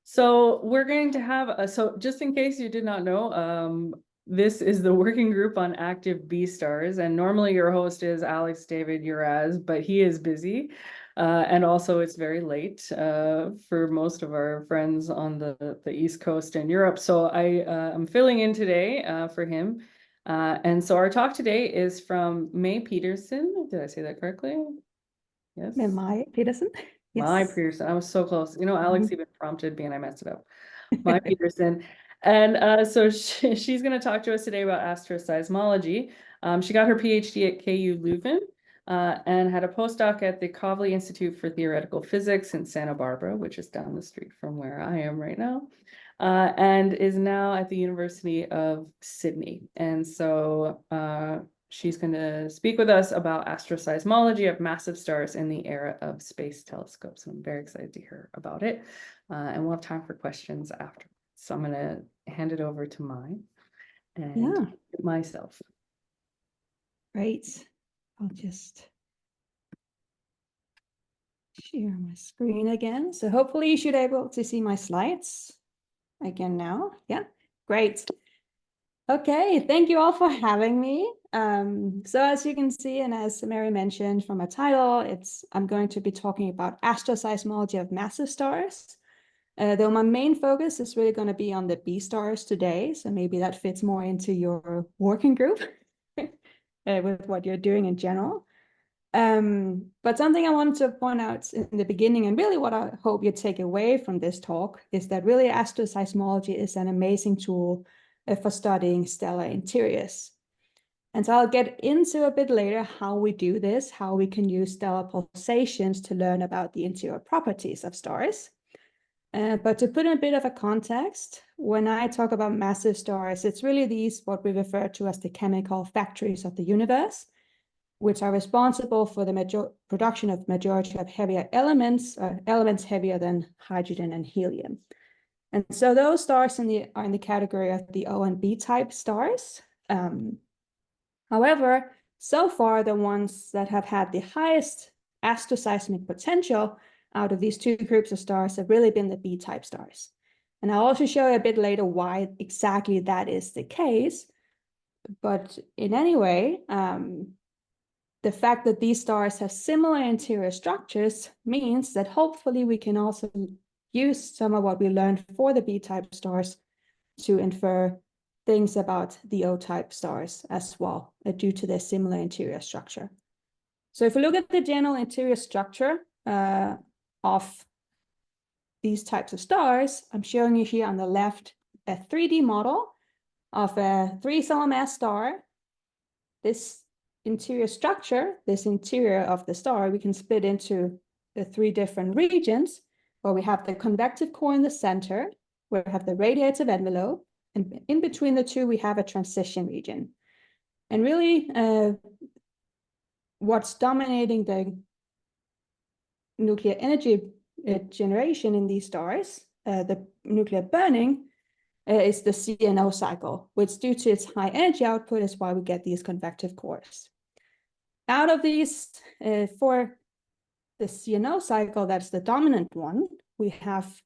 So we're going to have so just in case you did not know, this is the working group on active B stars, and normally your host is Alex David Uraz, but he is busy. And also it's very late for most of our friends on the East Coast and Europe. So I'm filling in today for him. And so our talk today is from May Pedersen. Did I say that correctly? Yes. May Pedersen. My Yes. Peterson. I was so close. You know, Alex even prompted me and I messed it up. My Peterson. And so she's going to talk to us today about astroseismology. She got her PhD at KU Leuven and had a postdoc at the Kavli Institute for Theoretical Physics in Santa Barbara, which is down the street from where I am right now, and is now at the University of Sydney. And so she's going to speak with us about astroseismology of massive stars in the era of space telescopes. I'm very excited to hear about it. And we'll have time for questions after. So I'm going to hand it over to Mai and myself. Great. I'll just share my screen again. So hopefully you should be able to see my slides again now. Yeah, great. Okay, thank you all for having me. So as you can see, and as Mary mentioned from my title, I'm going to be talking about astroseismology of massive stars. Though my main focus is really going to be on the B stars today, so maybe that fits more into your working group with what you're doing in general. But something I wanted to point out in the beginning, and really what I hope you take away from this talk, is that really astroseismology is an amazing tool for studying stellar interiors. And so I'll get into a bit later how we do this, how we can use stellar pulsations to learn about the interior properties of stars. But to put in a bit of a context, when I talk about massive stars, it's really these, what we refer to as the chemical factories of the universe, which are responsible for the production of majority of heavier elements, elements heavier than hydrogen and helium. And so those stars are in the category of the O and B type stars. However, so far, the ones that have had the highest astroseismic potential out of these two groups of stars have really been the B-type stars. And I'll also show you a bit later why exactly that is the case. But in any way, the fact that these stars have similar interior structures means that hopefully we can also use some of what we learned for the B-type stars to infer things about the O-type stars as well, due to their similar interior structure. So if we look at the general interior structure of these types of stars, I'm showing you here on the left a 3D model of a 3 solar mass star. This interior structure, this interior of the star, we can split into the 3 different regions, where we have the convective core in the center, where we have the radiative envelope, and in between the two, we have a transition region. And really, what's dominating the nuclear energy generation in these stars, the nuclear burning, is the CNO cycle, which due to its high energy output is why we get these convective cores. Out of these, for the CNO cycle, that's the dominant one, we have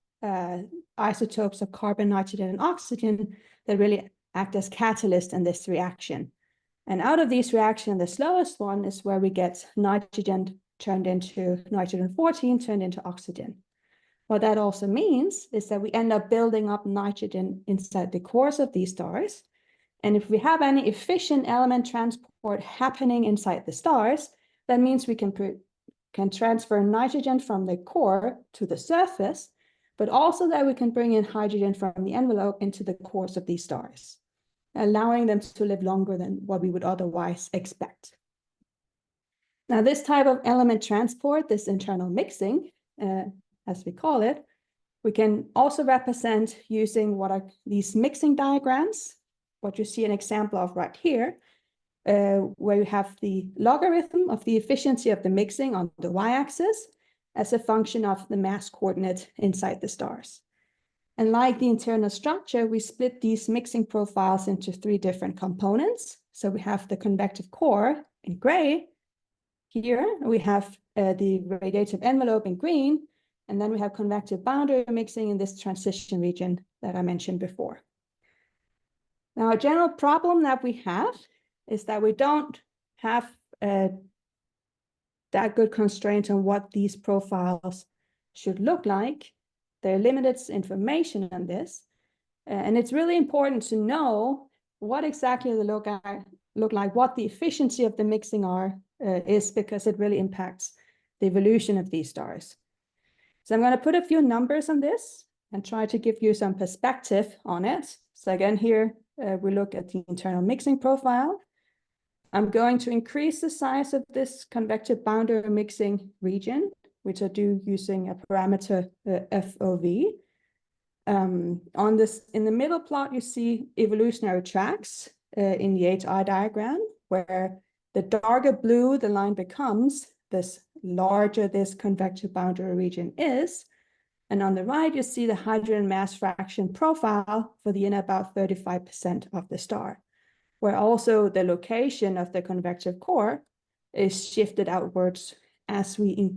isotopes of carbon, nitrogen, and oxygen that really act as catalysts in this reaction. And out of these reactions, the slowest one is where we get nitrogen turned into nitrogen-14, turned into oxygen. What that also means is that we end up building up nitrogen inside the cores of these stars. And if we have any efficient element transport happening inside the stars, that means we can transfer nitrogen from the core to the surface, but also that we can bring in hydrogen from the envelope into the cores of these stars, allowing them to live longer than what we would otherwise expect. Now, this type of element transport, this internal mixing, as we call it, we can also represent using what are these mixing diagrams, what you see an example of right here, where you have the logarithm of the efficiency of the mixing on the y-axis as a function of the mass coordinate inside the stars. And like the internal structure, we split these mixing profiles into 3 different components. So we have the convective core in gray. Here we have the radiative envelope in green, And then we have convective boundary mixing in this transition region that I mentioned before. Now, a general problem that we have is that we don't have that good constraint on what these profiles should look like. There are limited information on this. And it's really important to know what exactly they look like, what the efficiency of the mixing is, because it really impacts the evolution of these stars. So I'm going to put a few numbers on this and try to give you some perspective on it. So again, here we look at the internal mixing profile. I'm going to increase the size of this convective boundary mixing region, which I do using a parameter FOV. On this, in the middle plot, you see evolutionary tracks in the HI diagram, where the darker blue the line becomes, this larger this convective boundary region is. And on the right, you see the hydrogen mass fraction profile for the inner about 35% of the star, where also the location of the convective core is shifted outwards as we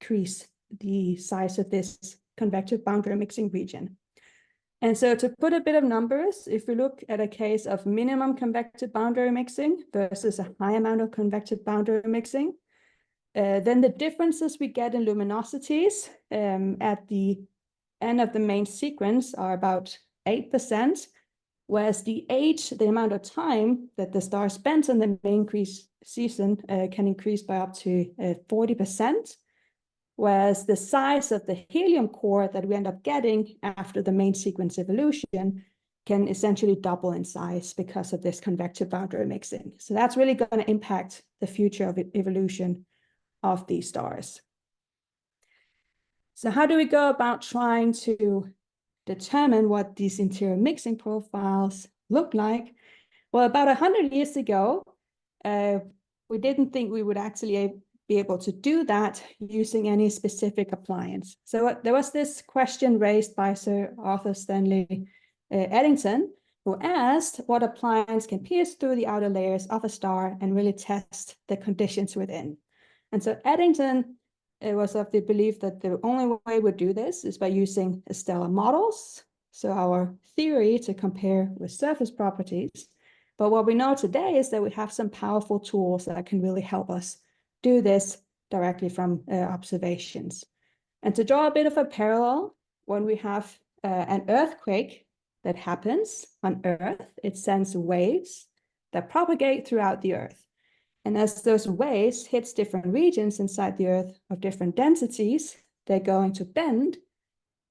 increase the size of this convective boundary mixing region. And so to put a bit of numbers, if we look at a case of minimum convective boundary mixing versus a high amount of convective boundary mixing, then the differences we get in luminosities at the end of the main sequence are about 8%, whereas the amount of time that the star spends in the main season can increase by up to 40%. Whereas the size of the helium core that we end up getting after the main sequence evolution can essentially double in size because of this convective boundary mixing. So that's really going to impact the future of evolution of these stars. So how do we go about trying to determine what these interior mixing profiles look like? Well, about 100 years ago, we didn't think we would actually be able to do that using any specific appliance. So there was this question raised by Sir Arthur Stanley Eddington, who asked what appliance can pierce through the outer layers of a star and really test the conditions within. And so Eddington was of the belief that the only way we do this is by using stellar models, so our theory to compare with surface properties. But what we know today is that we have some powerful tools that can really help us do this directly from observations. And to draw a bit of a parallel, when we have an earthquake that happens on Earth, it sends waves that propagate throughout the Earth. And as those waves hit different regions inside the Earth of different densities, they're going to bend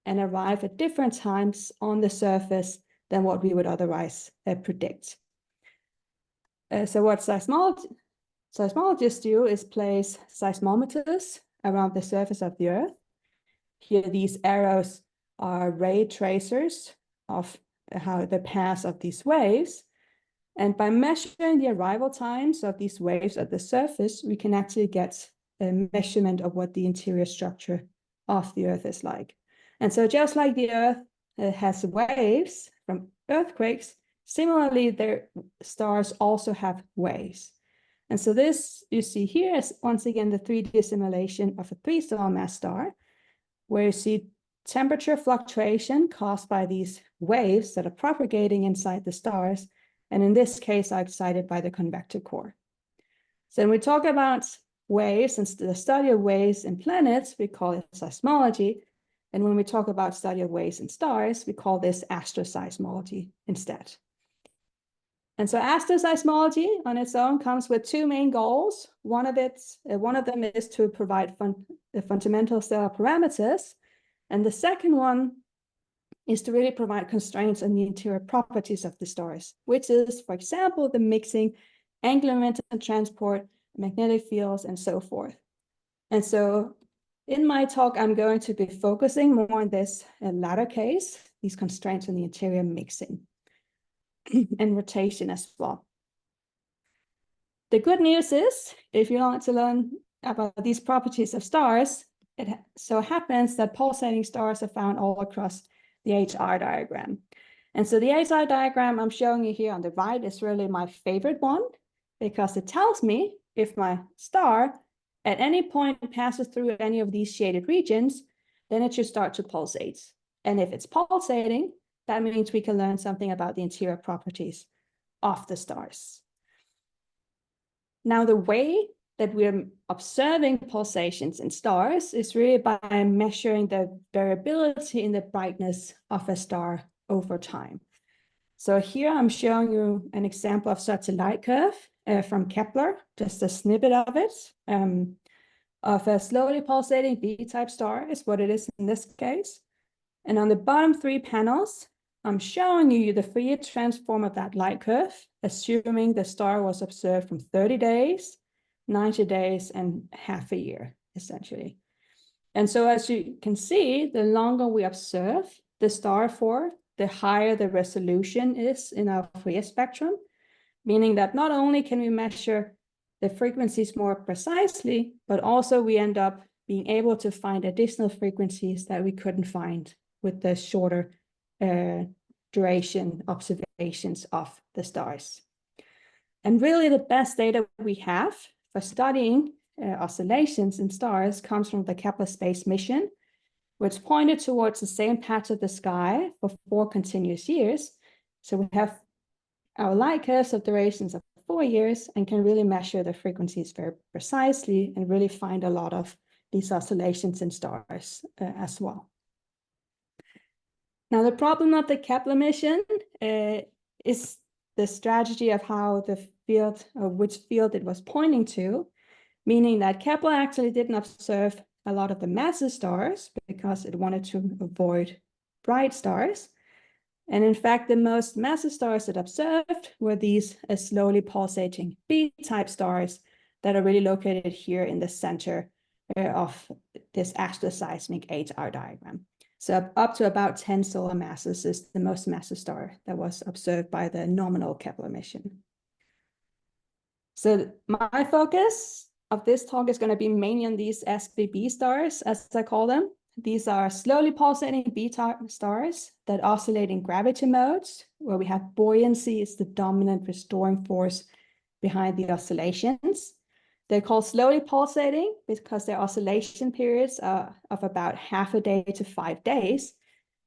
and arrive at different times on the surface than what we would otherwise predict. So what seismologists do is place seismometers around the surface of the Earth. Here, these arrows are ray tracers of how the path of these waves. And by measuring the arrival times of these waves at the surface, we can actually get a measurement of what the interior structure of the Earth is like. And so just like the Earth has waves from earthquakes, similarly, their stars also have waves. And so this you see here is once again the 3D simulation of a 3-star mass star, where you see temperature fluctuation caused by these waves that are propagating inside the stars, and in this case are excited by the convective core. So when we talk about waves and the study of waves in planets, we call it seismology. And when we talk about study of waves in stars, we call this asteroseismology instead. And so asteroseismology on its own comes with two main goals. One of them is to provide the fundamental stellar parameters. And the second one is to really provide constraints on the interior properties of the stars, which is, for example, the mixing, angular momentum transport, magnetic fields, and so forth. And so in my talk, I'm going to be focusing more on this latter case, these constraints on the interior mixing and rotation as well. The good news is, if you want to learn about these properties of stars, it so happens that pulsating stars are found all across the HR diagram. And so the HR diagram I'm showing you here on the right is really my favorite one, because it tells me if my star at any point passes through any of these shaded regions, then it should start to pulsate. And if it's pulsating, that means we can learn something about the interior properties of the stars. Now, the way that we're observing pulsations in stars is really by measuring the variability in the brightness of a star over time. So here I'm showing you an example of such a light curve from Kepler, just a snippet of it, of a slowly pulsating B-type star is what it is in this case. And on the bottom 3 panels, I'm showing you the Fourier transform of that light curve, assuming the star was observed from 30 days, 90 days, and half a year, essentially. And so as you can see, the longer we observe the star for, the higher the resolution is in our Fourier spectrum, meaning that not only can we measure the frequencies more precisely, but also we end up being able to find additional frequencies that we couldn't find with the shorter duration observations of the stars. And really the best data we have for studying oscillations in stars comes from the Kepler Space Mission, which pointed towards the same patch of the sky for 4 continuous years. So we have our light curves of durations of 4 years and can really measure the frequencies very precisely and really find a lot of these oscillations in stars as well. Now, the problem of the Kepler mission is the strategy of how the field, or which field it was pointing to, meaning that Kepler actually didn't observe a lot of the massive stars because it wanted to avoid bright stars. And in fact, the most massive stars it observed were these slowly pulsating B-type stars that are really located here in the center of this asteroseismic 8-hour diagram. So up to about 10 solar masses is the most massive star that was observed by the nominal Kepler mission. So my focus of this talk is going to be mainly on these SBB stars, as I call them. These are slowly pulsating beta stars that oscillate in gravity modes, where we have buoyancy is the dominant restoring force behind the oscillations. They're called slowly pulsating because their oscillation periods are of about half a day to 5 days.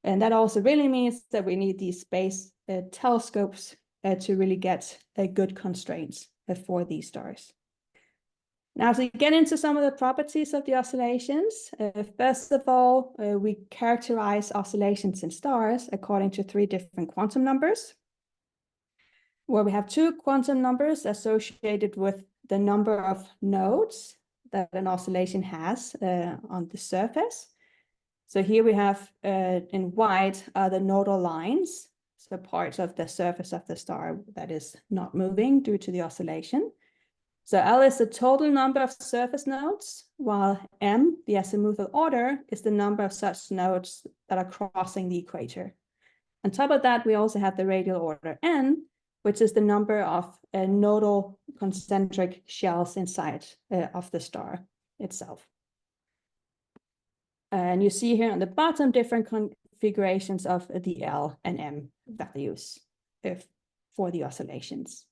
And that also really means that we need these space telescopes to really get good constraints for these stars. Now, to get into some of the properties of the oscillations, first of all, we characterize oscillations in stars according to 3 different quantum numbers, where we have 2 quantum numbers associated with the number of nodes that an oscillation has on the surface. So here we have in white the nodal lines, so parts of the surface of the star that is not moving due to the oscillation. So L is the total number of surface nodes, while M, the azimuthal order, is the number of such nodes that are crossing the equator. On top of that, we also have the radial order N, which is the number of nodal concentric shells inside of the star itself. And you see here on the bottom different configurations of the L and M values for the oscillations.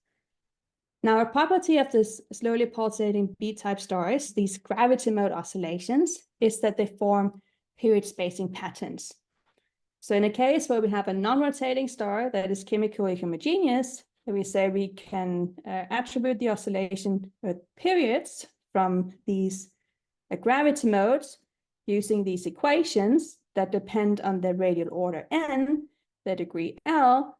Now, a property of this slowly pulsating B-type stars, these gravity mode oscillations, is that they form period spacing patterns. So in a case where we have a non-rotating star that is chemically homogeneous, we say we can attribute the oscillation periods from these gravity modes using these equations that depend on the radial order N, the degree L,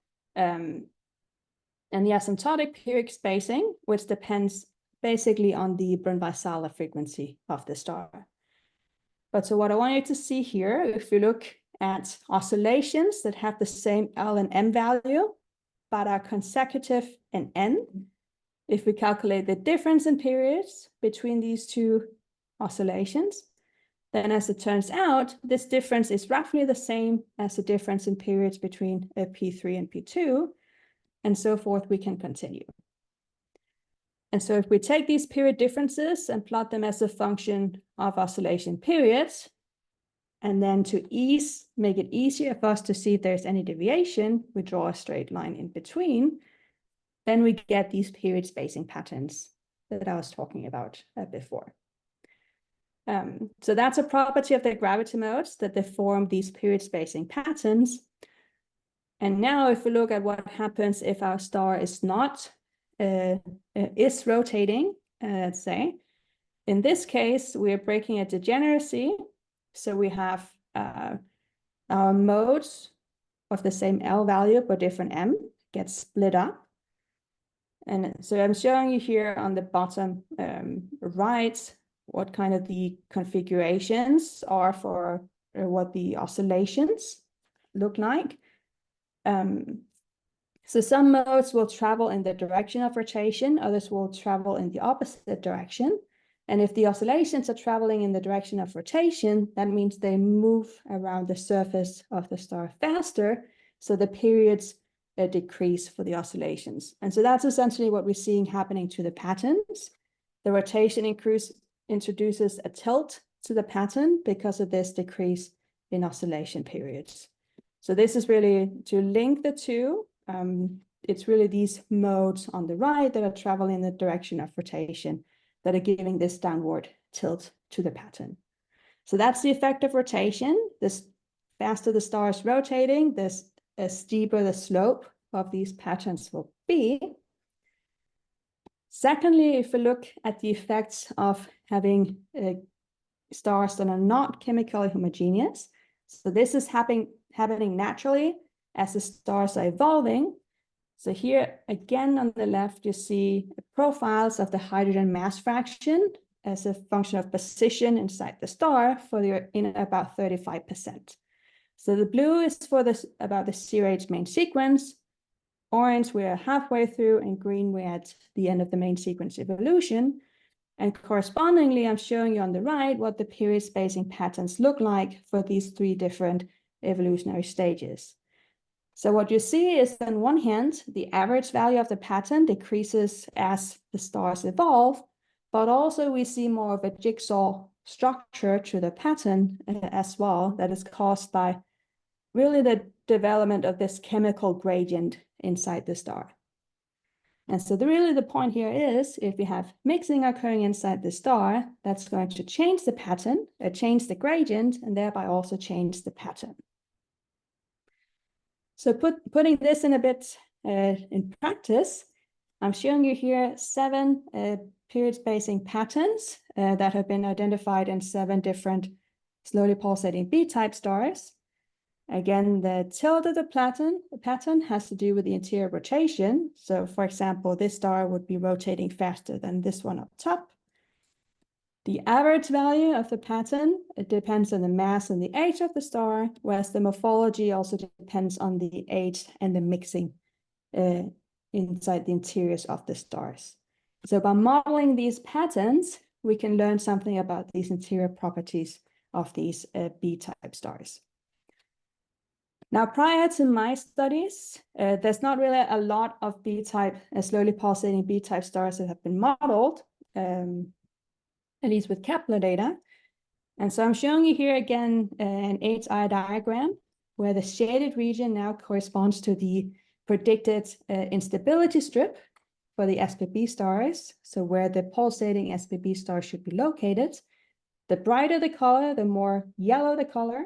and the asymptotic period spacing, which depends basically on the Brun-Weissaler frequency of the star. But so what I want you to see here, if you look at oscillations that have the same L and M value, but are consecutive in N, if we calculate the difference in periods between these 2 oscillations, then as it turns out, this difference is roughly the same as the difference in periods between P3 and P2, and so forth, we can continue. And so if we take these period differences and plot them as a function of oscillation periods, and then to make it easier for us to see if there's any deviation, we draw a straight line in between, then we get these period spacing patterns that I was talking about before. So that's a property of the gravity modes, that they form these period spacing patterns. And now if we look at what happens if our star is not, is rotating, let's say, in this case, we are breaking a degeneracy. So we have our modes of the same L value, but different M get split up. And so I'm showing you here on the bottom right, what kind of the configurations are for what the oscillations look like. So some modes will travel in the direction of rotation, others will travel in the opposite direction. And if the oscillations are traveling in the direction of rotation, that means they move around the surface of the star faster. So the periods decrease for the oscillations. And so that's essentially what we're seeing happening to the patterns. The rotation introduces a tilt to the pattern because of this decrease in oscillation periods. So this is really to link the two. It's really these modes on the right that are traveling in the direction of rotation that are giving this downward tilt to the pattern. So that's the effect of rotation. This faster the star is rotating, this steeper the slope of these patterns will be. Secondly, if we look at the effects of having stars that are not chemically homogeneous, so this is happening naturally as the stars are evolving. So here again on the left, you see profiles of the hydrogen mass fraction as a function of position inside the star for in about 35%. So the blue is for about the CRH main sequence, orange we're halfway through, and green we're at the end of the main sequence evolution. And correspondingly, I'm showing you on the right what the period spacing patterns look like for these three different evolutionary stages. So what you see is, on one hand, the average value of the pattern decreases as the stars evolve, but also we see more of a jigsaw structure to the pattern as well, that is caused by really the development of this chemical gradient inside the star. And so really the point here is, if we have mixing occurring inside the star, that's going to change the pattern, change the gradient, and thereby also change the pattern. So putting this in a bit in practice, I'm showing you here 7 period spacing patterns that have been identified in 7 different slowly pulsating B-type stars. Again, the tilt of the pattern has to do with the interior rotation. So for example, this star would be rotating faster than this one up top. The average value of the pattern, it depends on the mass and the age of the star, whereas the morphology also depends on the age and the mixing inside the interiors of the stars. So by modeling these patterns, we can learn something about these interior properties of these B-type stars. Now, prior to my studies, there's not really a lot of B-type, slowly pulsating B-type stars that have been modeled, at least with Kepler data. And so I'm showing you here again an HI diagram where the shaded region now corresponds to the predicted instability strip for the SPB stars, so where the pulsating SPB star should be located. The brighter the color, the more yellow the color,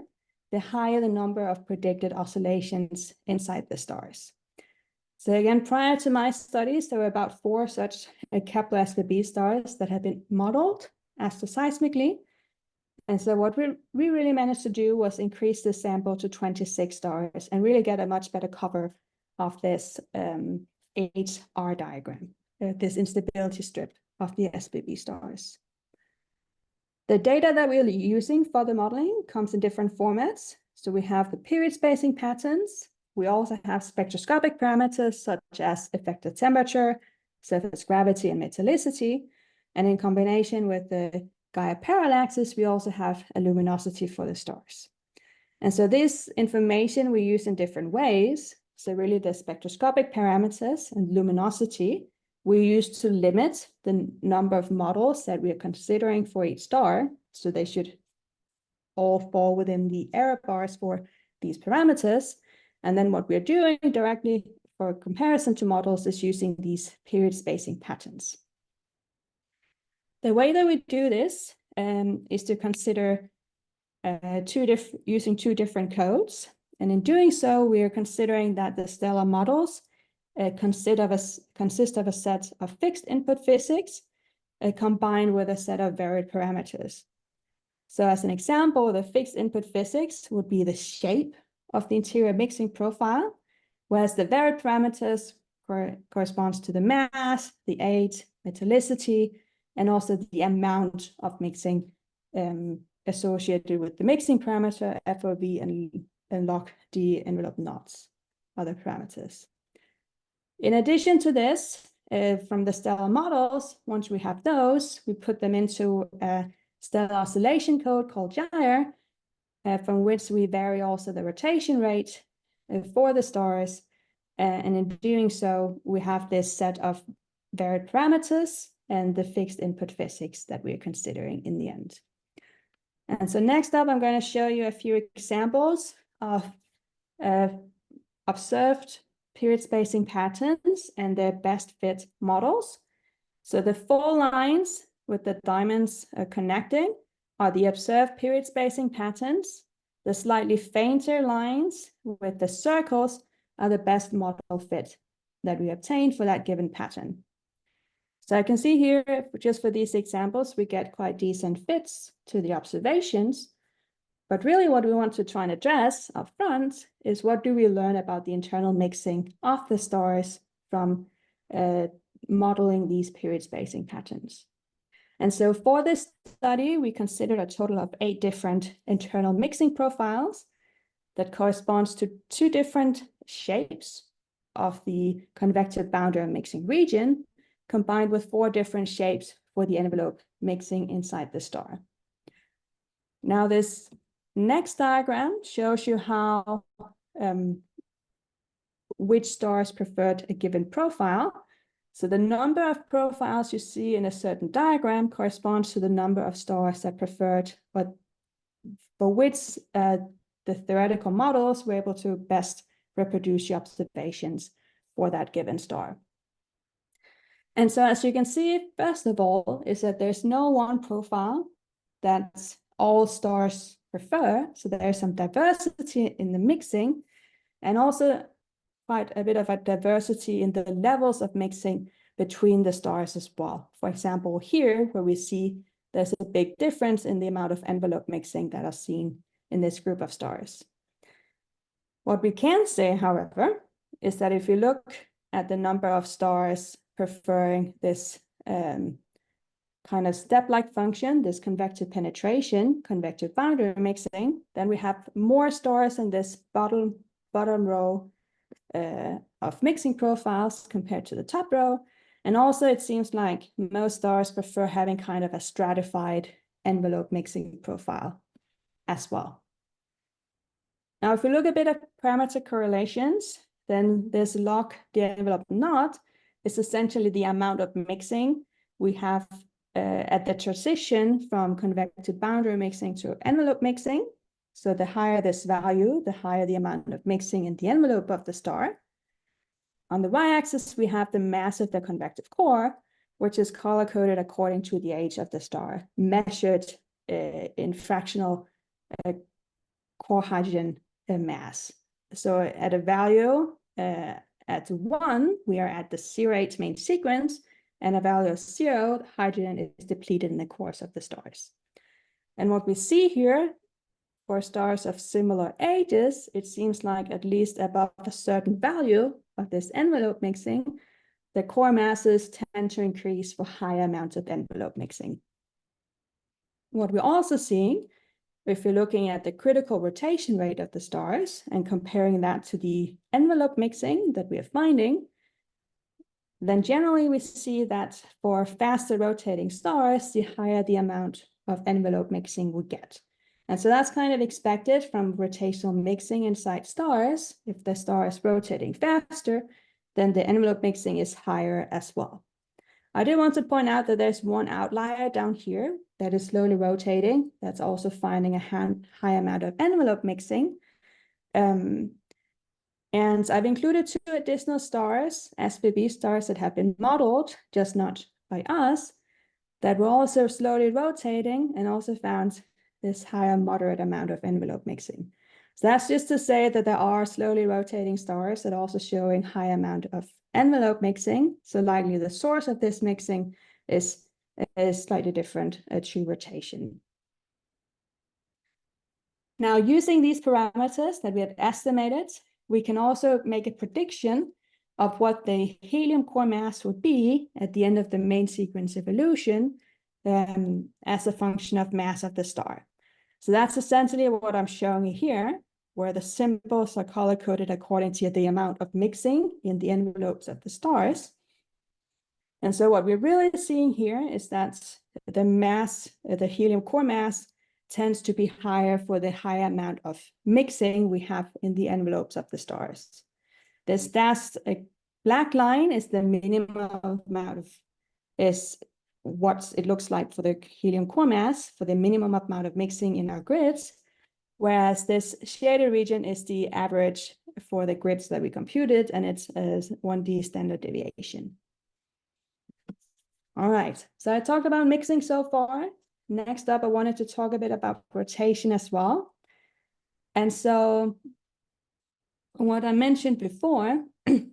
the higher the number of predicted oscillations inside the stars. So again, prior to my studies, there were about 4 such Kepler SPB stars that had been modeled asteroseismically. And so what we really managed to do was increase the sample to 26 stars and really get a much better cover of this HR diagram, this instability strip of the SPB stars. The data that we're using for the modeling comes in different formats. So we have the period spacing patterns. We also have spectroscopic parameters such as effective temperature, surface gravity, and metallicity. And in combination with the Gaia parallaxes, we also have a luminosity for the stars. And so this information we use in different ways. So really the spectroscopic parameters and luminosity we use to limit the number of models that we are considering for each star. So they should all fall within the error bars for these parameters. And then what we're doing directly for comparison to models is using these period spacing patterns. The way that we do this is to consider using two different codes. And in doing so, we are considering that the stellar models consist of a set of fixed input physics combined with a set of varied parameters. So as an example, the fixed input physics would be the shape of the interior mixing profile, whereas the varied parameters corresponds to the mass, the age, metallicity, and also the amount of mixing associated with the mixing parameter, FOV, and log D envelope knots, other parameters. In addition to this, from the stellar models, once we have those, we put them into a stellar oscillation code called gyre, from which we vary also the rotation rate for the stars. And in doing so, we have this set of varied parameters and the fixed input physics that we're considering in the end. And so next up, I'm going to show you a few examples of observed period spacing patterns and their best fit models. So the 4 lines with the diamonds connecting are the observed period spacing patterns. The slightly fainter lines with the circles are the best model fit that we obtained for that given pattern. So I can see here, just for these examples, we get quite decent fits to the observations. But really what we want to try and address up front is what do we learn about the internal mixing of the stars from modeling these period spacing patterns. And so for this study, we considered a total of 8 different internal mixing profiles that corresponds to 2 different shapes of the convective boundary mixing region, combined with 4 different shapes for the envelope mixing inside the star. Now this next diagram shows you how which stars preferred a given profile. So the number of profiles you see in a certain diagram corresponds to the number of stars that preferred, but for which the theoretical models were able to best reproduce the observations for that given star. And so as you can see, first of all, is that there's no one profile that all stars prefer. So there's some diversity in the mixing, and also quite a bit of a diversity in the levels of mixing between the stars as well. For example, here, where we see there's a big difference in the amount of envelope mixing that are seen in this group of stars. What we can say, however, is that if you look at the number of stars preferring this kind of step-like function, this convective penetration, convective boundary mixing, then we have more stars in this bottom row of mixing profiles compared to the top row. And also it seems like most stars prefer having kind of a stratified envelope mixing profile as well. Now, if we look a bit at parameter correlations, then this log D envelope knot is essentially the amount of mixing we have at the transition from convective boundary mixing to envelope mixing. So the higher this value, the higher the amount of mixing in the envelope of the star. On the y-axis, we have the mass of the convective core, which is color-coded according to the age of the star, measured in fractional core hydrogen mass. So at a value at 1, we are at the 0-8 main sequence, and a value of 0, hydrogen is depleted in the cores of the stars. And what we see here, for stars of similar ages, it seems like at least above a certain value of this envelope mixing, the core masses tend to increase for higher amounts of envelope mixing. What we're also seeing, if you're looking at the critical rotation rate of the stars and comparing that to the envelope mixing that we are finding, then generally we see that for faster rotating stars, the higher the amount of envelope mixing we get. And so that's kind of expected from rotational mixing inside stars. If the star is rotating faster, then the envelope mixing is higher as well. I do want to point out that there's one outlier down here that is slowly rotating. That's also finding a high amount of envelope mixing. And I've included 2 additional stars, SBB stars that have been modeled, just not by us, that were also slowly rotating and also found this higher moderate amount of envelope mixing. So that's just to say that there are slowly rotating stars that are also showing high amount of envelope mixing. So likely the source of this mixing is slightly different to rotation. Now, using these parameters that we have estimated, we can also make a prediction of what the helium core mass would be at the end of the main sequence evolution as a function of mass of the star. So that's essentially what I'm showing you here, where the symbols are color-coded according to the amount of mixing in the envelopes of the stars. And so what we're really seeing here is that the mass, the helium core mass, tends to be higher for the higher amount of mixing we have in the envelopes of the stars. This dashed black line is the minimum amount of, is what it looks like for the helium core mass, for the minimum amount of mixing in our grids, whereas this shaded region is the average for the grids that we computed, and it's a 1D standard deviation. All right, so I talked about mixing so far. Next up, I wanted to talk a bit about rotation as well. And so what I mentioned before,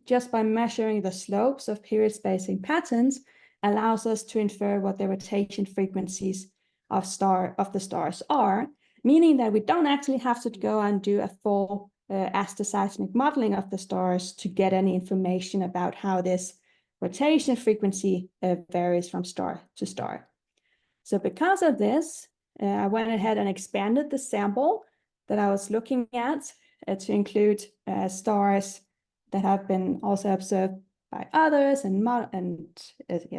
just by measuring the slopes of period spacing patterns allows us to infer what the rotation frequencies of the stars are, meaning that we don't actually have to go and do a full asteroseismic modeling of the stars to get any information about how this rotation frequency varies from star to star. So because of this, I went ahead and expanded the sample that I was looking at to include stars that have been also observed by others and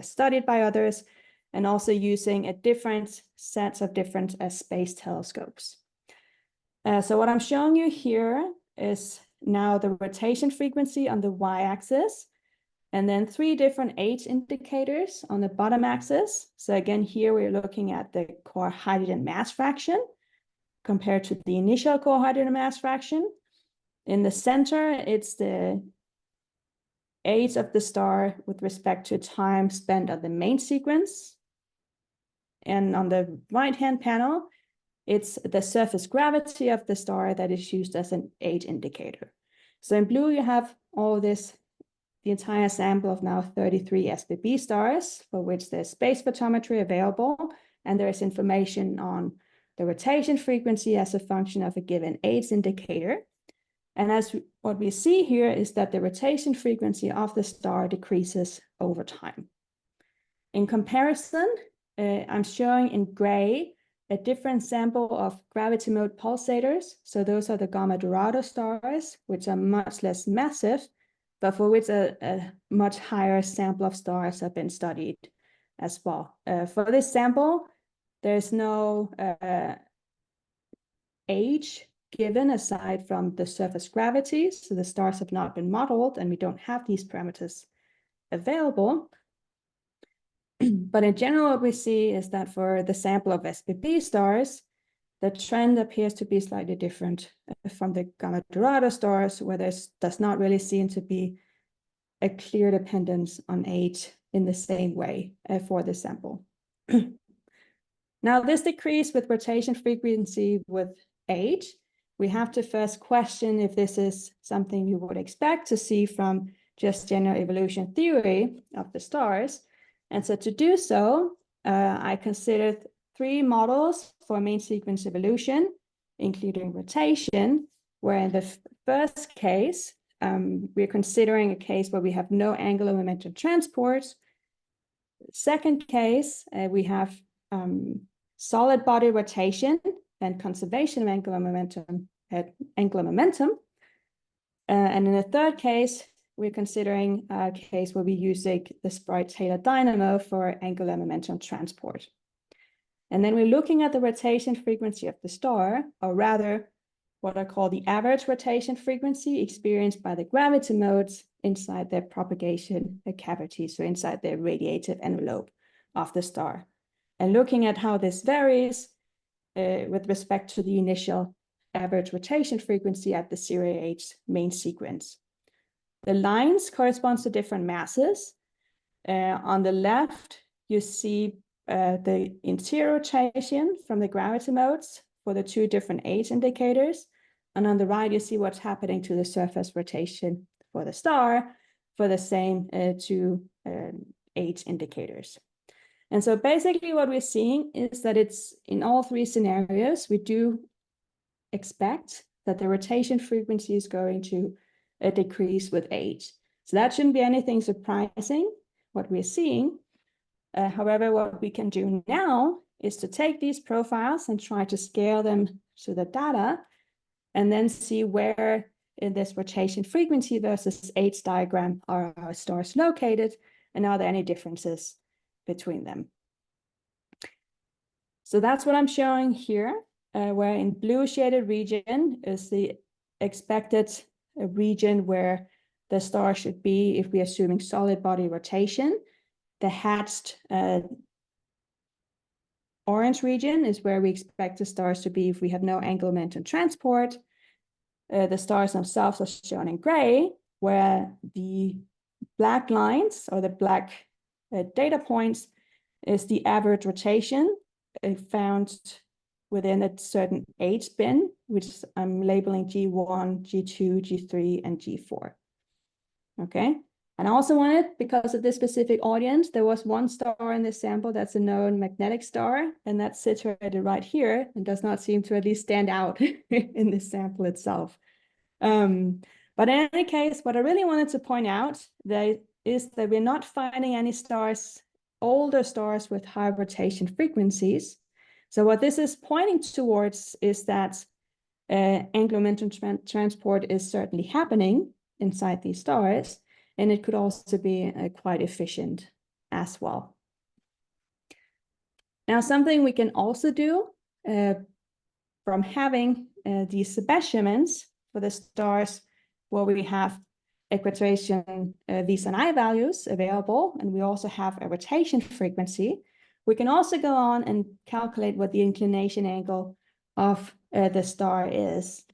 studied by others, and also using a different sets of different space telescopes. So what I'm showing you here is now the rotation frequency on the y-axis, and then 3 different age indicators on the bottom axis. So again, here we're looking at the core hydrogen mass fraction compared to the initial core hydrogen mass fraction. In the center, it's the age of the star with respect to time spent on the main sequence. And on the right-hand panel, it's the surface gravity of the star that is used as an age indicator. So in blue, you have all this, the entire sample of now 33 SBB stars, for which there's space photometry available, and there is information on the rotation frequency as a function of a given age indicator. And as what we see here is that the rotation frequency of the star decreases over time. In comparison, I'm showing in gray a different sample of gravity mode pulsators. So those are the Gamma Dorado stars, which are much less massive, but for which a much higher sample of stars have been studied as well. For this sample, there's no age given aside from the surface gravity. So the stars have not been modeled and we don't have these parameters available. But in general, what we see is that for the sample of SBB stars, the trend appears to be slightly different from the Gamma Dorado stars, where there does not really seem to be a clear dependence on age in the same way for the sample. Now, this decrease with rotation frequency with age, we have to first question if this is something you would expect to see from just general evolution theory of the stars. And so to do so, I considered 3 models for main sequence evolution, including rotation, where in the first case, we're considering a case where we have no angular momentum transport. Second case, we have solid body rotation and conservation of angular momentum. And in the third case, we're considering a case where we use the Sprague-Taylor dynamo for angular momentum transport. And then we're looking at the rotation frequency of the star, or rather, what I call the average rotation frequency experienced by the gravity modes inside their propagation cavity, so inside the radiative envelope of the star. And looking at how this varies with respect to the initial average rotation frequency at the 0-age main sequence. The lines correspond to different masses. On the left, you see the interior rotation from the gravity modes for the two different age indicators. And on the right, you see what's happening to the surface rotation for the star for the same two age indicators. And so basically what we're seeing is that it's in all three scenarios, we do expect that the rotation frequency is going to decrease with age. So that shouldn't be anything surprising, what we're seeing. However, what we can do now is to take these profiles and try to scale them to the data and then see where in this rotation frequency versus age diagram are our stars located, and are there any differences between them. So that's what I'm showing here, where in blue shaded region is the expected region where the star should be if we're assuming solid body rotation. The hatched orange region is where we expect the stars to be if we have no angular momentum transport. The stars themselves are shown in gray, where the black lines or the black data points is the average rotation found within a certain age bin, which I'm labeling G1, G2, G3, and G4. Okay. And I also wanted, because of this specific audience, there was one star in this sample that's a known magnetic star, and that's situated right here and does not seem to at least stand out in this sample itself. But in any case, what I really wanted to point out is that we're not finding any stars, older stars with high rotation frequencies. So what this is pointing towards is that angular momentum transport is certainly happening inside these stars, and it could also be quite efficient as well. Now, something we can also do from having these measurements for the stars where we have equation V's and I values available, and we also have a rotation frequency, we can also go on and calculate what the inclination angle of the star is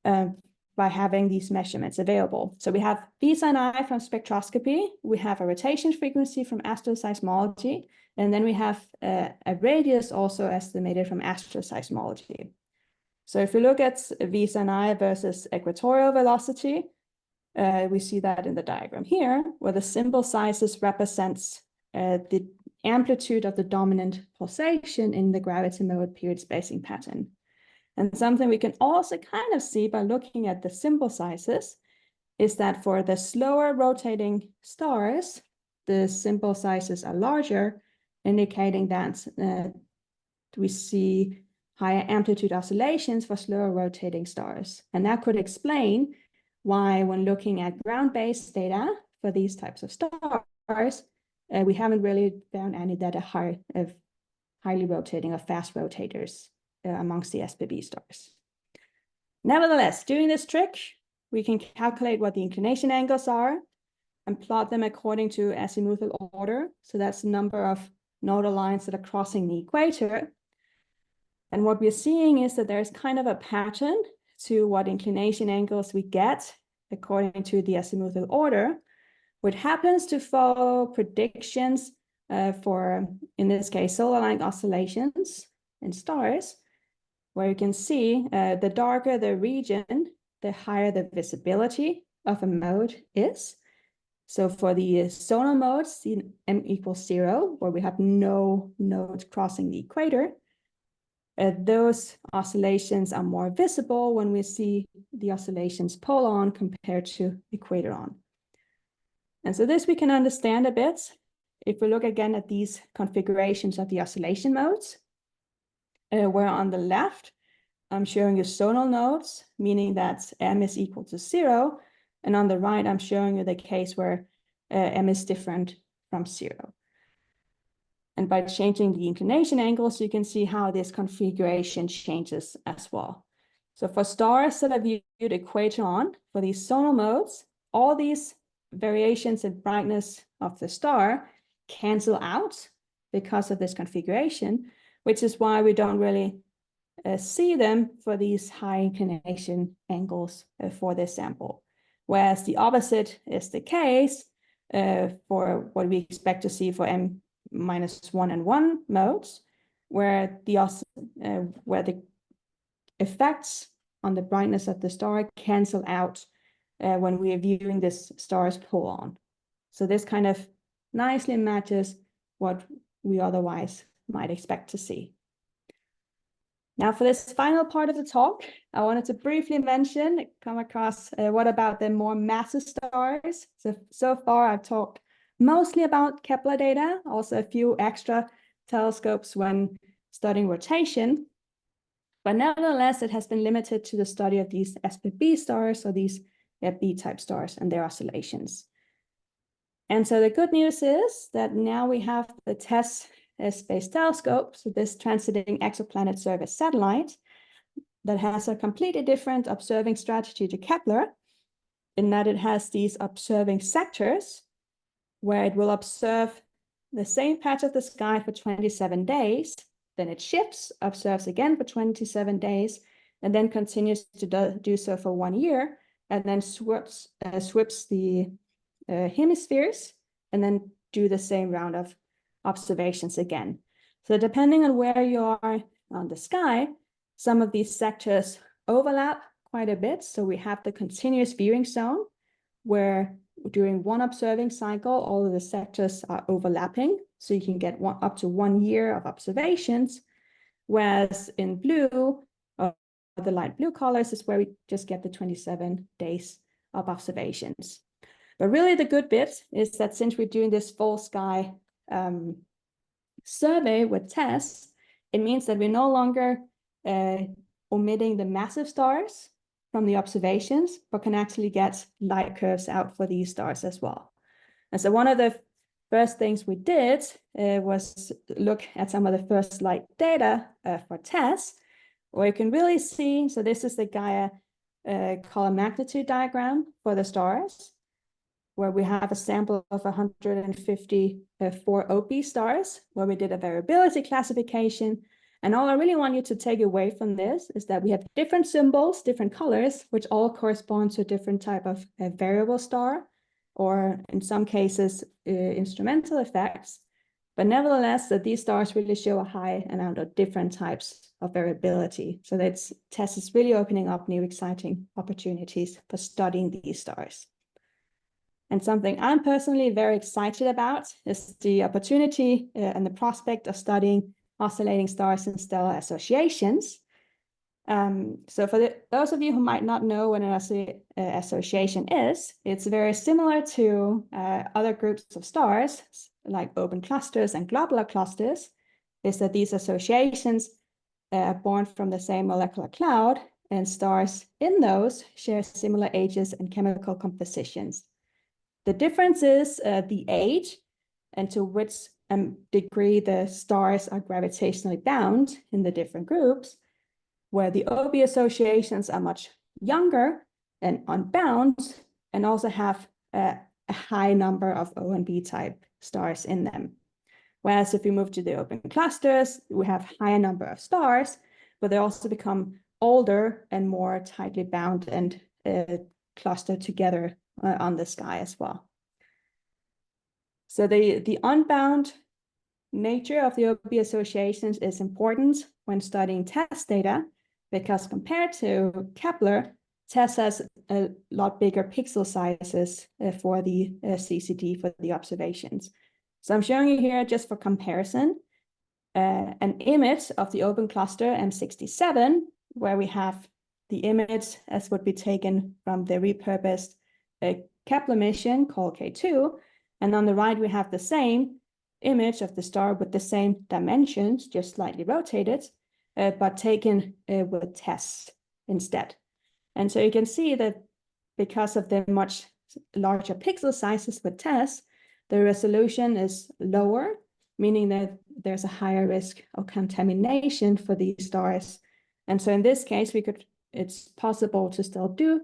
by having these measurements available. So we have V's and I from spectroscopy, we have a rotation frequency from asteroseismology, and then we have a radius also estimated from asteroseismology. So if we look at V's and I versus equatorial velocity, we see that in the diagram here, where the symbol sizes represents the amplitude of the dominant pulsation in the gravity mode period spacing pattern. And something we can also kind of see by looking at the symbol sizes is that for the slower rotating stars, the symbol sizes are larger, indicating that we see higher amplitude oscillations for slower rotating stars. And that could explain why, when looking at ground-based data for these types of stars, we haven't really found any that are highly rotating or fast rotators amongst the SPB stars. Nevertheless, doing this trick, we can calculate what the inclination angles are and plot them according to azimuthal order. So that's the number of nodal lines that are crossing the equator. And what we're seeing is that there's kind of a pattern to what inclination angles we get according to the azimuthal order, which happens to follow predictions for, in this case, solar-like oscillations in stars, where you can see the darker the region, the higher the visibility of a mode is. So for the zonal modes, the M equals 0, where we have no nodes crossing the equator, those oscillations are more visible when we see the oscillations pole on compared to equator on. And so this we can understand a bit if we look again at these configurations of the oscillation modes, where on the left, I'm showing you zonal nodes, meaning that M is equal to 0. And on the right, I'm showing you the case where M is different from 0. And by changing the inclination angles, you can see how this configuration changes as well. So for stars that are viewed equator on, for these zonal modes, all these variations in brightness of the star cancel out because of this configuration, which is why we don't really see them for these high inclination angles for this sample. Whereas the opposite is the case for what we expect to see for M -1 and 1 modes, where the effects on the brightness of the star cancel out when we are viewing this star's pull on. So this kind of nicely matches what we otherwise might expect to see. Now for this final part of the talk, I wanted to briefly come across what about the more massive stars. So far I've talked mostly about Kepler data, also a few extra telescopes when studying rotation. But nevertheless, it has been limited to the study of these SPB stars, or these B-type stars and their oscillations. And so the good news is that now we have the TESS Space Telescope, so this transiting exoplanet service satellite, that has a completely different observing strategy to Kepler, in that it has these observing sectors, where it will observe the same patch of the sky for 27 days, then it shifts, observes again for 27 days, and then continues to do so for 1 year, and then sweeps the hemispheres, and then do the same round of observations again. So depending on where you are on the sky, some of these sectors overlap quite a bit. So we have the continuous viewing zone, where during one observing cycle, all of the sectors are overlapping. So you can get up to 1 year of observations, whereas in blue, the light blue colors is where we just get the 27 days of observations. But really the good bit is that since we're doing this full sky survey with TESS, it means that we're no longer omitting the massive stars from the observations, but can actually get light curves out for these stars as well. And so one of the first things we did was look at some of the first light data for TESS, where you can really see, so this is the Gaia color magnitude diagram for the stars, where we have a sample of 154 OP stars, where we did a variability classification. And all I really want you to take away from this is that we have different symbols, different colors, which all correspond to a different type of variable star, or in some cases, instrumental effects. But nevertheless, that these stars really show a high amount of different types of variability. So that's TESS is really opening up new exciting opportunities for studying these stars. And something I'm personally very excited about is the opportunity and the prospect of studying oscillating stars and stellar associations. So for those of you who might not know what an association is, it's very similar to other groups of stars, like open clusters and globular clusters, is that these associations are born from the same molecular cloud, and stars in those share similar ages and chemical compositions. The difference is the age and to which degree the stars are gravitationally bound in the different groups, where the OB associations are much younger and unbound, and also have a high number of O and B type stars in them. Whereas if we move to the open clusters, we have higher number of stars, but they also become older and more tightly bound and clustered together on the sky as well. So the unbound nature of the OB associations is important when studying TESS data, because compared to Kepler, TESS has a lot bigger pixel sizes for the CCD for the observations. So I'm showing you here, just for comparison, an image of the open cluster M67, where we have the image as would be taken from the repurposed Kepler mission called K2. And on the right, we have the same image of the star with the same dimensions, just slightly rotated, but taken with TESS instead. And so you can see that because of the much larger pixel sizes with TESS, the resolution is lower, meaning that there's a higher risk of contamination for these stars. And so in this case, it's possible to still do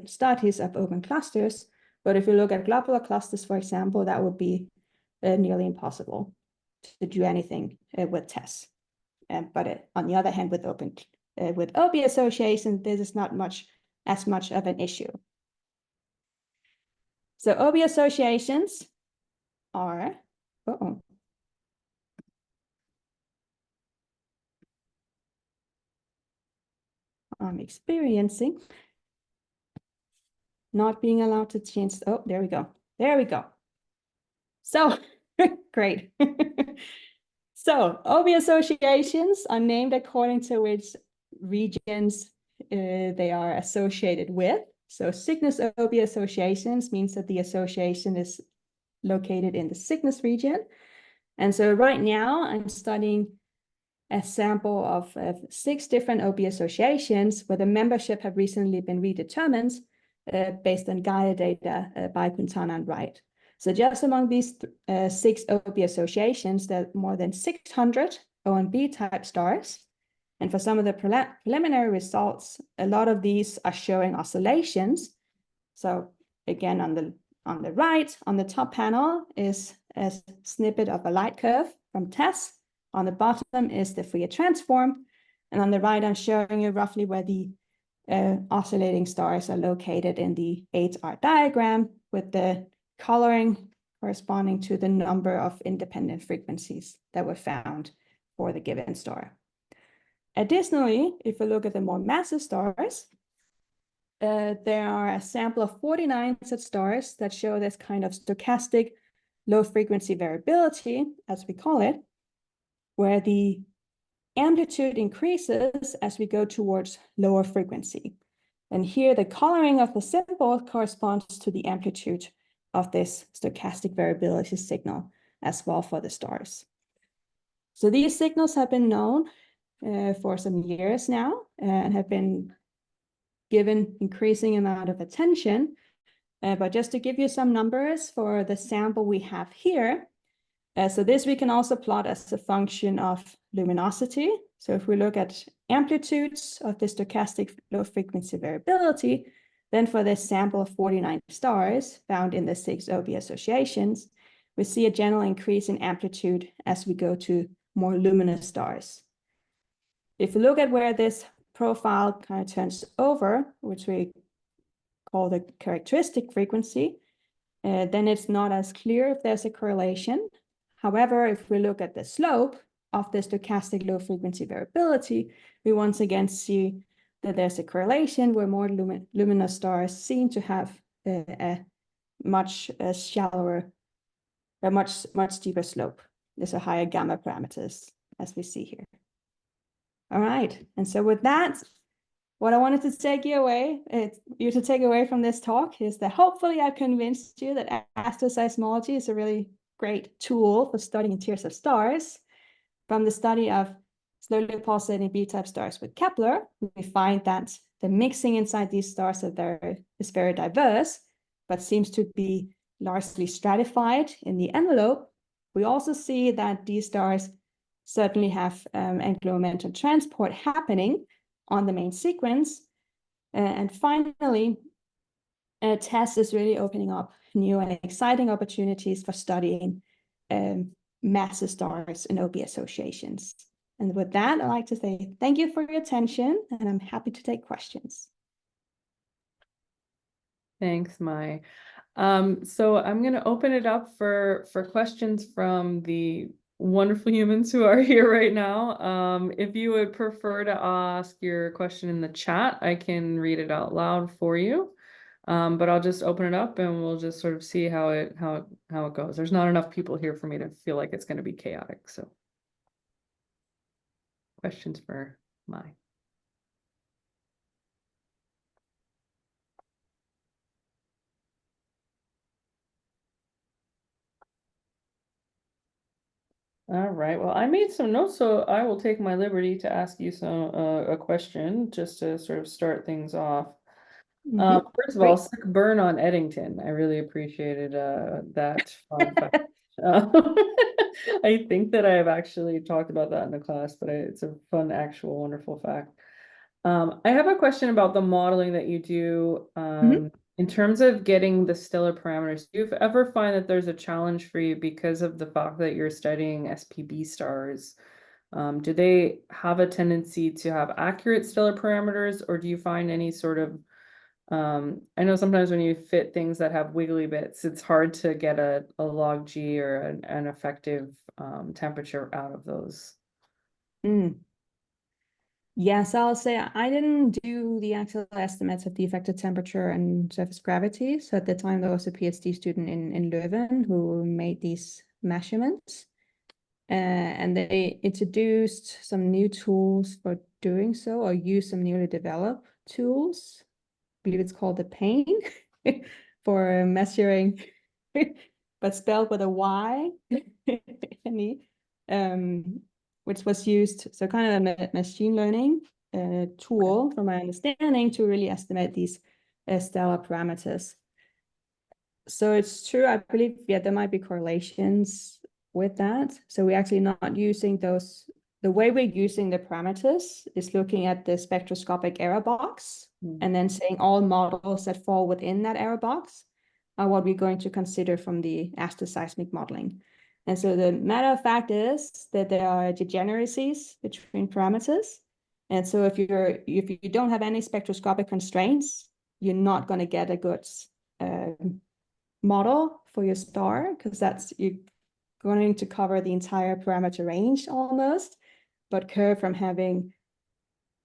studies of open clusters. But if you look at globular clusters, for example, that would be nearly impossible to do anything with TESS. But on the other hand, with OB association, this is not as much of an issue. So OB associations are, I'm experiencing. Not being allowed to change. Oh, there we go. There we go. So, great. So, OB associations are named according to which regions they are associated with. So, Cygnus OB associations means that the association is located in the Cygnus region. And so right now I'm studying a sample of 6 different OB associations where the membership have recently been redetermined based on Gade data by Quintana and Wright. So just among these 6 OB associations, there are more than 600 O and B type stars. And for some of the preliminary results, a lot of these are showing oscillations. So again, on the right, on the top panel is a snippet of a light curve from TESS. On the bottom is the Fourier transform. And on the right, I'm showing you roughly where the oscillating stars are located in the 8R diagram, with the coloring corresponding to the number of independent frequencies that were found for the given star. Additionally, if we look at the more massive stars, there are a sample of 49 such stars that show this kind of stochastic low frequency variability, as we call it, where the amplitude increases as we go towards lower frequency. And here the coloring of the symbol corresponds to the amplitude of this stochastic variability signal as well for the stars. So these signals have been known for some years now and have been given increasing amount of attention. But just to give you some numbers for the sample we have here, so this we can also plot as a function of luminosity. So if we look at amplitudes of the stochastic low frequency variability, then for this sample of 49 stars found in the 6 OB associations, we see a general increase in amplitude as we go to more luminous stars. If we look at where this profile kind of turns over, which we call the characteristic frequency, then it's not as clear if there's a correlation. However, if we look at the slope of the stochastic low frequency variability, we once again see that there's a correlation where more luminous stars seem to have a much shallower, a much steeper slope. There's a higher gamma parameters, as we see here. All right, and so with that, what I wanted to take you to take away from this talk is that hopefully I've convinced you that asteroseismology is a really great tool for studying interiors of stars. From the study of slowly pulsating B-type stars with Kepler, we find that the mixing inside these stars is very diverse, but seems to be largely stratified in the envelope. We also see that these stars certainly have angular momentum transport happening on the main sequence. And finally, TESS is really opening up new and exciting opportunities for studying massive stars in OB associations. And with that, I'd like to say thank you for your attention, and I'm happy to take questions. Thanks, Mai. So I'm going to open it up for questions from the wonderful humans who are here right now. If you would prefer to ask your question in the chat, I can read it out loud for you. But I'll just open it up and we'll just sort of see how it goes. There's not enough people here for me to feel like it's going to be chaotic. So questions for Mai. All right, well, I made some notes, so I will take my liberty to ask you a question just to sort of start things off. First of all, sick burn on Eddington. I really appreciated that fun fact. I think that I have actually talked about that in the class, but it's a fun, actual, wonderful fact. I have a question about the modeling that you do in terms of getting the stellar parameters. Do you ever find that there's a challenge for you because of the fact that you're studying SPB stars? Do they have a tendency to have accurate stellar parameters, or do you find any sort of I know sometimes when you fit things that have wiggly bits, it's hard to get a log G or an effective temperature out of those. Yes, I'll say I didn't do the actual estimates of the effective temperature and surface gravity. So at the time, there was a PhD student in Leuven who made these measurements. And they introduced some new tools for doing so, or used some newly developed tools. I believe it's called the pane for measuring, but spelled with a Y, which was used, so kind of a machine learning tool, from my understanding, to really estimate these stellar parameters. So it's true, I believe, yeah, there might be correlations with that. So we're actually not using those. The way we're using the parameters is looking at the spectroscopic error box and then saying all models that fall within that error box are what we're going to consider from the astroseismic modeling. And so the matter of fact is that there are degeneracies between parameters. And so if you don't have any spectroscopic constraints, you're not going to get a good model for your star, because that's you're going to cover the entire parameter range almost, but curve from having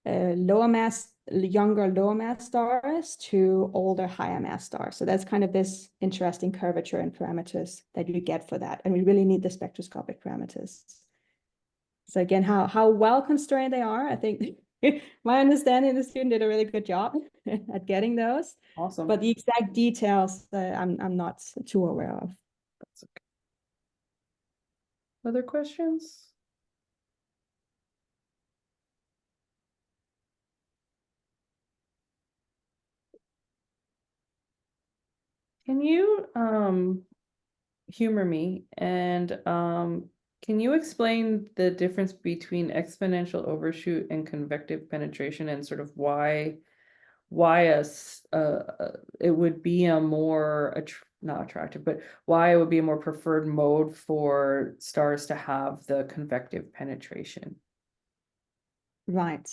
lower mass, younger lower mass stars to older higher mass stars. So that's kind of this interesting curvature and parameters that you get for that. And we really need the spectroscopic parameters. So again, how well constrained they are, I think my understanding, the student did a really good job at getting those. Awesome. But the exact details, I'm not too aware of. That's okay. Other questions? Can you humor me and can you explain the difference between exponential overshoot and convective penetration, and sort of why it would be a more not attractive, but why it would be a more preferred mode for stars to have the convective penetration? Right.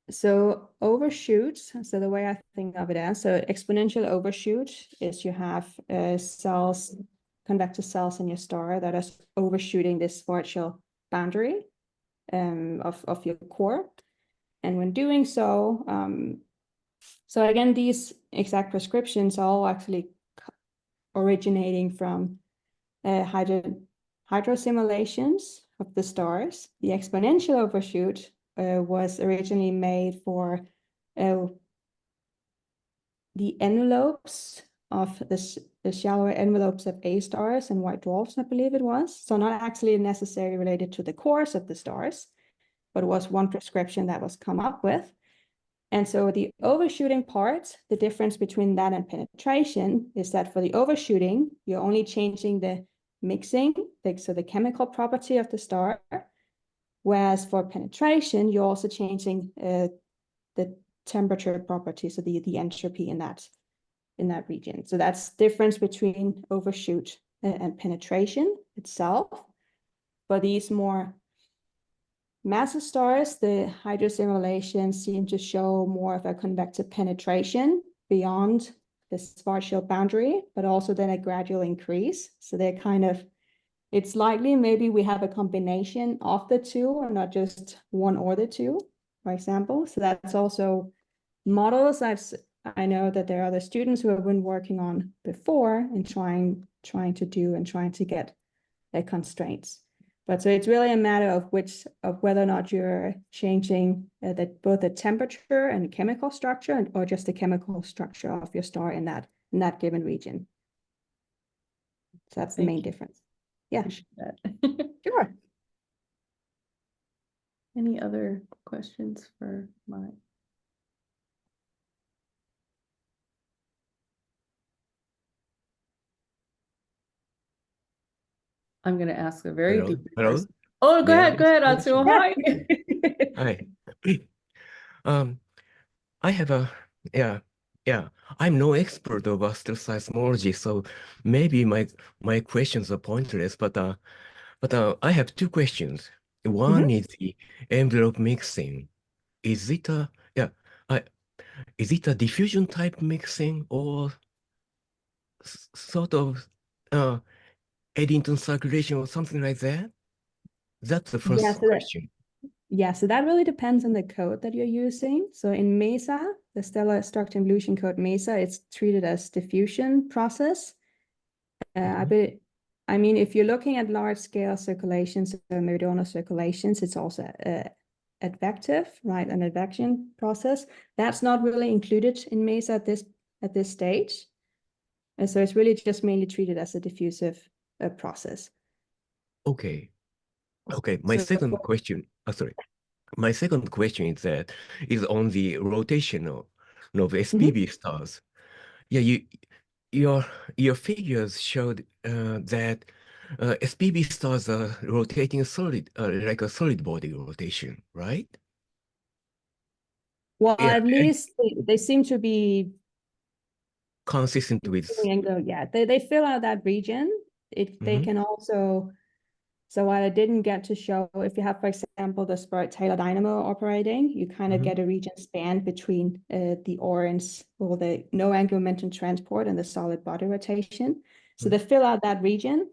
So overshoot, so the way I think of it as, so exponential overshoot is you have cells, convective cells in your star that are overshooting this Schwarzschild boundary of your core. And when doing so, so again, these exact prescriptions are all actually originating from hydro simulations of the stars. The exponential overshoot was originally made for the envelopes of the shallower envelopes of A stars and white dwarfs, I believe it was. So not actually necessarily related to the cores of the stars, but was one prescription that was come up with. And so the overshooting part, the difference between that and penetration is that for the overshooting, you're only changing the mixing, so the chemical property of the star, whereas for penetration, you're also changing the temperature property, so the entropy in that region. So that's difference between overshoot and penetration itself. For these more massive stars, the hydro simulations seem to show more of a convective penetration beyond the Schwarzschild boundary, but also then a gradual increase. So they're kind of, it's likely maybe we have a combination of the two, or not just one or the two, for example. So that's also models I know that there are other students who have been working on before and trying to get their constraints. But so it's really a matter of whether or not you're changing both the temperature and chemical structure, or just the chemical structure of your star in that given region. So that's the main difference. Yeah, sure. Any other questions for Mike? I'm going to ask a very deep Hello? Oh, go May I ahead, ask a Atsuo. question? Hi. Hi. I have yeah. I'm no expert of asteroseismology, so maybe my questions are pointless, but I have two questions. One is the envelope mixing. Is it a I is it a diffusion type mixing, or sort of Eddington circulation or something like that? That's the Yeah, first so that question. Yeah, so that really depends on the code that you're using. So in MESA, the stellar structure evolution code MESA, it's treated as diffusion process. I mean, if you're looking at large scale circulations or meridional circulations, it's also advective, right? An advection process. That's not really included in MESA at this stage. And so it's really just mainly treated as a diffusive process. Okay. Okay. My So second question, sorry. My second question is on the rotation of SPB stars. Yeah, your figures showed that SPB stars are rotating like a solid body rotation, right? well, Yeah, at least they seem to be consistent with. yeah, they fill out that region. They can also, so what I didn't get to show, if you have, for example, the Sperrit-Taylor dynamo operating, you kind of get a region span between the orange or the no angular momentum transport and the solid body rotation. So they fill out that region,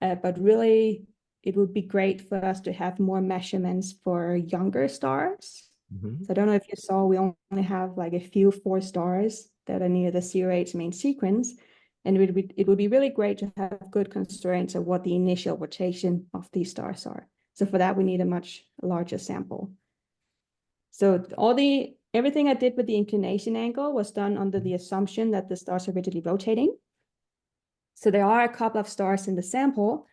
but really it would be great for us to have more measurements for younger stars. So I don't know if you saw, we only have like a few 4 stars that are near the CRH main sequence. And it would be really great to have good constraints of what the initial rotation of these stars are. So for that, we need a much larger sample. So everything I did with the inclination angle was done under the assumption that the stars are rigidly rotating. So there are a couple of stars in the sample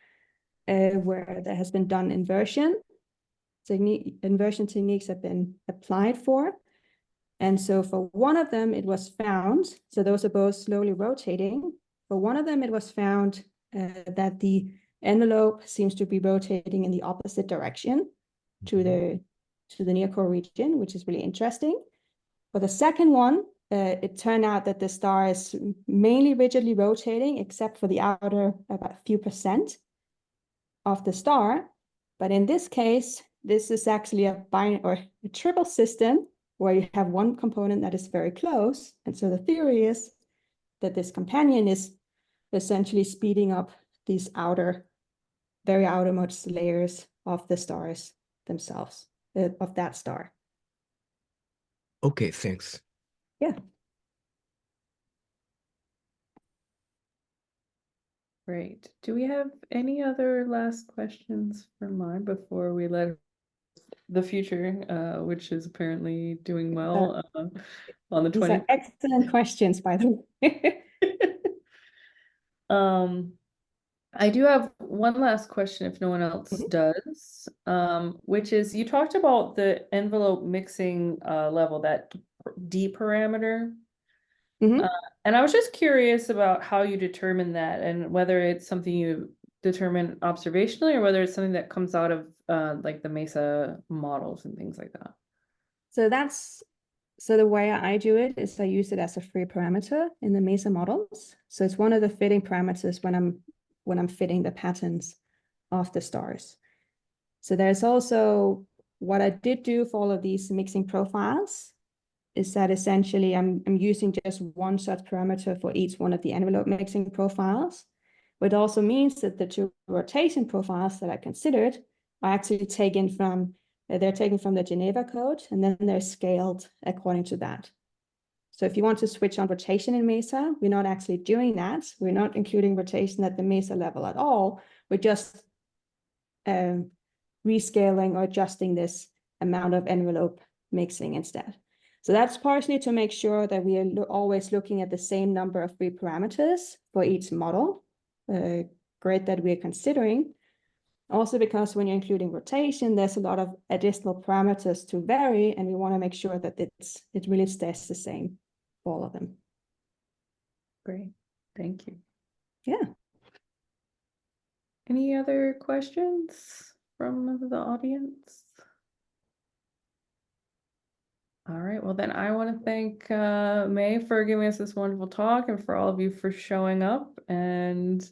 where there has been done inversion. Inversion techniques have been applied for. And so for one of them, it was found, so those are both slowly rotating. For one of them, it was found that the envelope seems to be rotating in the opposite direction to the near core region, which is really interesting. For the second one, it turned out that the star is mainly rigidly rotating, except for the outer about a few percent of the star. But in this case, this is actually a triple system where you have one component that is very close. And so the theory is that this companion is essentially speeding up these very outermost layers of the stars themselves, of that star. Okay, thanks. Yeah. Great. Do we have any other last questions for mine before we let the future, which is apparently doing well on the These are 20th? excellent questions, by the way. I do have one last question if no one else does, which is you talked about the envelope mixing level, that D parameter. And I was just curious about how you determine that and whether it's something you determine observationally or whether it's something that comes out of like the MESA models and things like that. So the way I do it is I use it as a free parameter in the MESA models. So it's one of the fitting parameters when I'm fitting the patterns of the stars. So there's also what I did do for all of these mixing profiles is that essentially I'm using just one such parameter for each one of the envelope mixing profiles. But it also means that the 2 rotation profiles that I considered are actually taken from the Geneva code, and then they're scaled according to that. So if you want to switch on rotation in MESA, we're not actually doing that. We're not including rotation at the MESA level at all. We're just rescaling or adjusting this amount of envelope mixing instead. So that's partially to make sure that we are always looking at the same number of free parameters for each model grid that we're considering. Also because when you're including rotation, there's a lot of additional parameters to vary, and we want to make sure that it really stays the same for all of them. Great, thank you. Yeah. Any other questions from the audience? All right, well then I want to thank May for giving us this wonderful talk and for all of you for showing up, and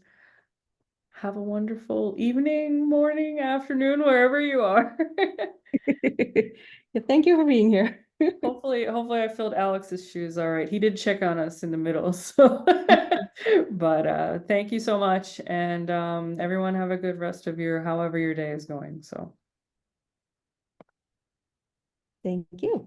have a wonderful evening, morning, afternoon, wherever you are. Yeah, thank you for being here. Hopefully I filled Alex's shoes all right. He did check on us in the middle, so but thank you so much, and everyone have a good rest of however your day is going. So Thank you.